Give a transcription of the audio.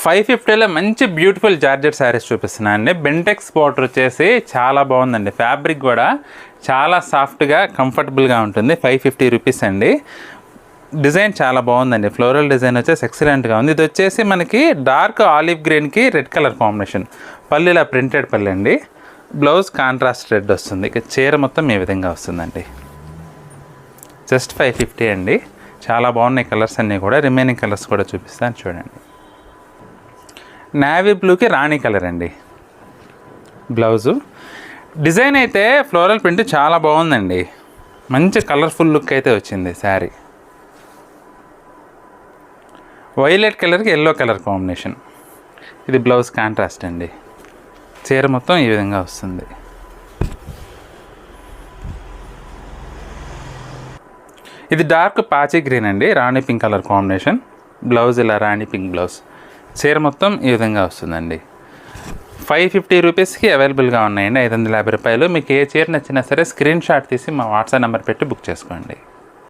550లో మంచి beautiful georgette saris చూపిస్తున్నాను అండి. బెంటెక్స్ బార్డర్ వచ్చేసి చాలా బాగుందండి. ఫ్యాబ్రిక్ కూడా చాలా సాఫ్ట్గా కంఫర్టబుల్గా ఉంటుంది. 550 రూపీస్ అండి. డిజైన్ చాలా బాగుందండి. ఫ్లోరల్ డిజైన్ వచ్చేసి ఎక్సలెంట్గా ఉంది. ఇది వచ్చేసి మనకి డార్క్ ఆలివ్ గ్రీన్కి రెడ్ కలర్ కాంబినేషన్. పళ్ళు ఇలా ప్రింటెడ్ పళ్ళు అండి. బ్లౌజ్ కాంట్రాస్ట్ రెడ్ వస్తుంది. ఇక చీర మొత్తం ఈ విధంగా వస్తుందండి. జస్ట్ 550 అండి. చాలా బాగున్నాయి కలర్స్ అన్నీ కూడా. రిమైనింగ్ కలర్స్ కూడా చూపిస్తాను చూడండి. నేవీ బ్లూకి రాణి కలర్ అండి బ్లౌజు. డిజైన్ అయితే ఫ్లోరల్ ప్రింట్ చాలా బాగుందండి. మంచి కలర్ఫుల్ లుక్ అయితే వచ్చింది శారీ. వైలెట్ కలర్కి ఎల్లో కలర్ కాంబినేషన్. ఇది బ్లౌజ్ కాంట్రాస్ట్ అండి. చీర మొత్తం ఈ విధంగా వస్తుంది. ఇది డార్క్ పాచి గ్రీన్ అండి. రాణి పింక్ కలర్ కాంబినేషన్. బ్లౌజ్ ఇలా రాణి పింక్ బ్లౌజ్. చీర మొత్తం ఈ విధంగా వస్తుందండి. 550 రూపీస్కి అవైలబుల్గా ఉన్నాయండి. 550 రూపాయలు. మీకు ఏ చీర నచ్చినా సరే స్క్రీన్ షాట్ తీసి మా వాట్సాప్ నెంబర్ పెట్టి బుక్ చేసుకోండి.